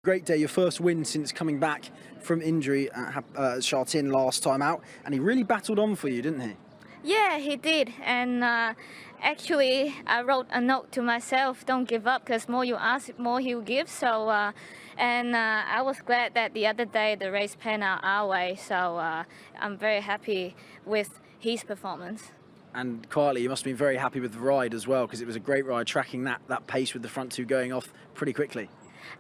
Great day, your first win since coming back from injury at Shartin last time out, and he really battled on for you, didn't he? Yeah, he did, and actually I wrote a note to myself, don't give up, because more you ask, more he'll give. So, I was glad that the other day the race panned out our way, so I'm very happy with his performance. And quietly, you must have been very happy with the ride as well, because it was a great ride, tracking that pace with the front two going off pretty quickly.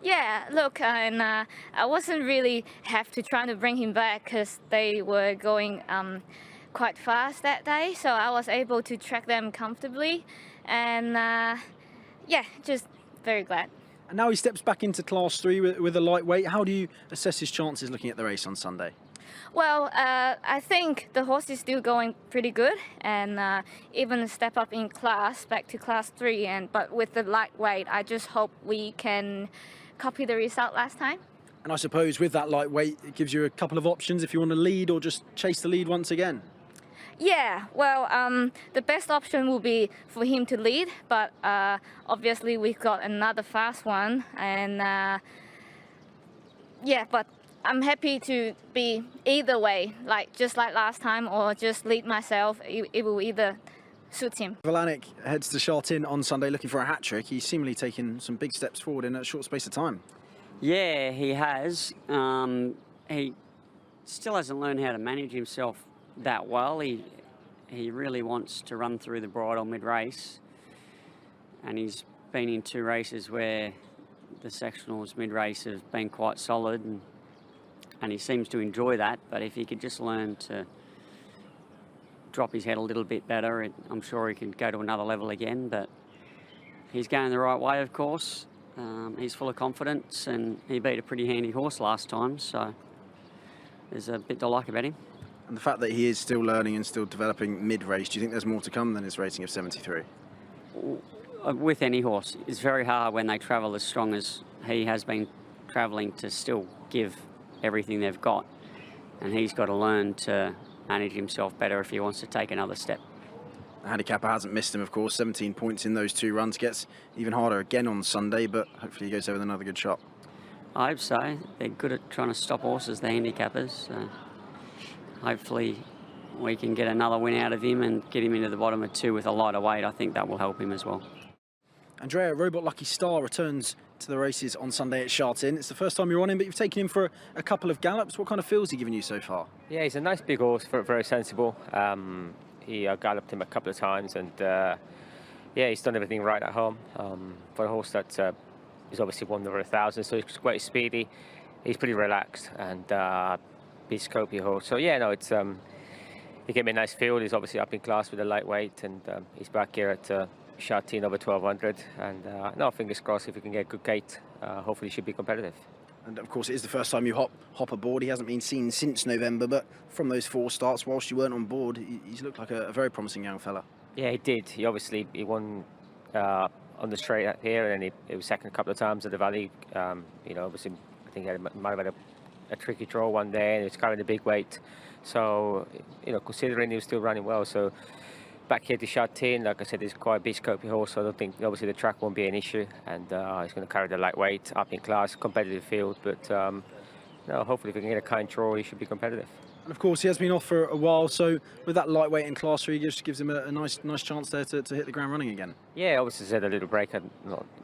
Yeah, look, and I wasn't really have to try to bring him back because they were going quite fast that day, so I was able to track them comfortably, and yeah, just very glad. And now he steps back into Class 3 with a lightweight. How do you assess his chances looking at the race on Sunday? Well, I think the horse is still going pretty good, and even step up in class, back to Class 3, but with the lightweight, I just hope we can copy the result last time. And I suppose with that lightweight, it gives you a couple of options if you want to lead or just chase the lead once again. Yeah, well, the best option will be for him to lead, but obviously we've got another fast one, and yeah, but I'm happy to be either way, just like last time, or just lead myself. It will either suit him. Aerovolanic heads to Shartin on Sunday looking for a hat-trick. He's seemingly taken some big steps forward in a short space of time. Yeah, he has. He still hasn't learned how to manage himself that well. He really wants to run through the bridle mid-race, and he's been in 2 races where the sectionals mid-race have been quite solid, and he seems to enjoy that. But if he could just learn to drop his head a little bit better, I'm sure he can go to another level again. But he's going the right way, of course. He's full of confidence, and he beat a pretty handy horse last time, so there's a bit to like about him. And the fact that he is still learning and still developing mid-race, do you think there's more to come than his rating of 73? With any horse, it's very hard when they travel as strong as he has been travelling to still give everything they've got, and he's got to learn to manage himself better if he wants to take another step. The handicapper hasn't missed him, of course. 17 points in those 2 runs. Gets even harder again on Sunday, but hopefully he goes there with another good shot. I hope so. They're good at trying to stop horses, the handicappers. Hopefully we can get another win out of him and get him into the bottom of 2 with a lighter weight. I think that will help him as well. Andrea, Robot Lucky Star returns to the races on Sunday at Shartin. It's the first time you're on him, but you've taken him for a couple of gallops. What kind of feels has he given you so far? Yeah, he's a nice big horse, very sensible. He galloped him a couple of times, and yeah, he's done everything right at home. For a horse that he's obviously won over 1,000, so he's quite speedy. He's pretty relaxed and big scopy horse. So yeah, no, it's he gave me a nice field. He's obviously up in class with the lightweight, and he's back here at Shartin over 1,200. And no, fingers crossed if he can get a good gate, hopefully he should be competitive. And of course, it is the first time you hop aboard. He hasn't been seen since November, but from those 4 starts, whilst you weren't on board, he's looked like a very promising young fella. Yeah, he did. He won on the straight here, and then he was second a couple of times at the Valley. You know, obviously, I think he might have had a tricky draw one day, and he was carrying a big weight. So, you know, considering he was still running well, so back here to Shartin, like I said, he's quite a big scopy horse, so I don't think, obviously, the track won't be an issue, and he's going to carry the lightweight up in class, competitive field, but no, hopefully if we can get a kind draw, he should be competitive. And of course, he has been off for a while, so with that lightweight in Class 3, it just gives him a nice chance there to hit the ground running again. Yeah, obviously he's had a little break, I'm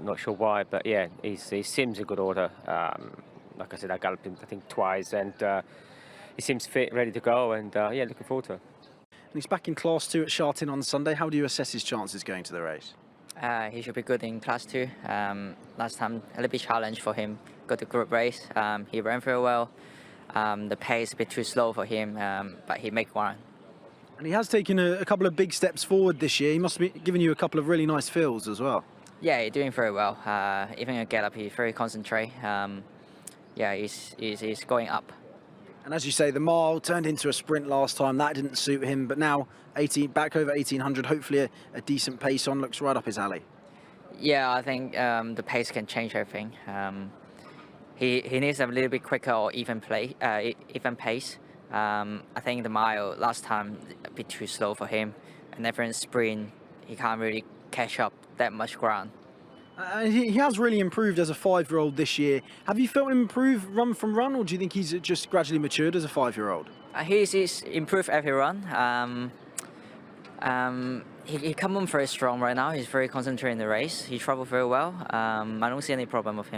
not sure why, but yeah, he seems a good order. Like I said, I galloped him, I think, twice, and he seems fit, ready to go, and yeah, looking forward to it. And he's back in Class 2 at Shartin on Sunday. How do you assess his chances going to the race? He should be good in Class 2. Last time, a little bit challenge for him. Got the group race. He ran very well. The pace a bit too slow for him, but he make one. And he has taken a couple of big steps forward this year. He must have given you a couple of really nice fills as well. Yeah, he's doing very well. Even at gallop, he's very concentrate. Yeah, he's going up. And as you say, the mile turned into a sprint last time. That didn't suit him, but now back over 1,800, hopefully a decent pace on, looks right up his alley. Yeah, I think the pace can change everything. He needs a little bit quicker or even pace. I think the mile last time a bit too slow for him, and every sprint he can't really catch up that much ground. He has really improved as a 5-year-old this year. Have you felt him improve run from run, or do you think he's just gradually matured as a 5-year-old? He's improved every run. He come on very strong right now. He's very concentrated in the race. He traveled very well. I don't see any problem with him.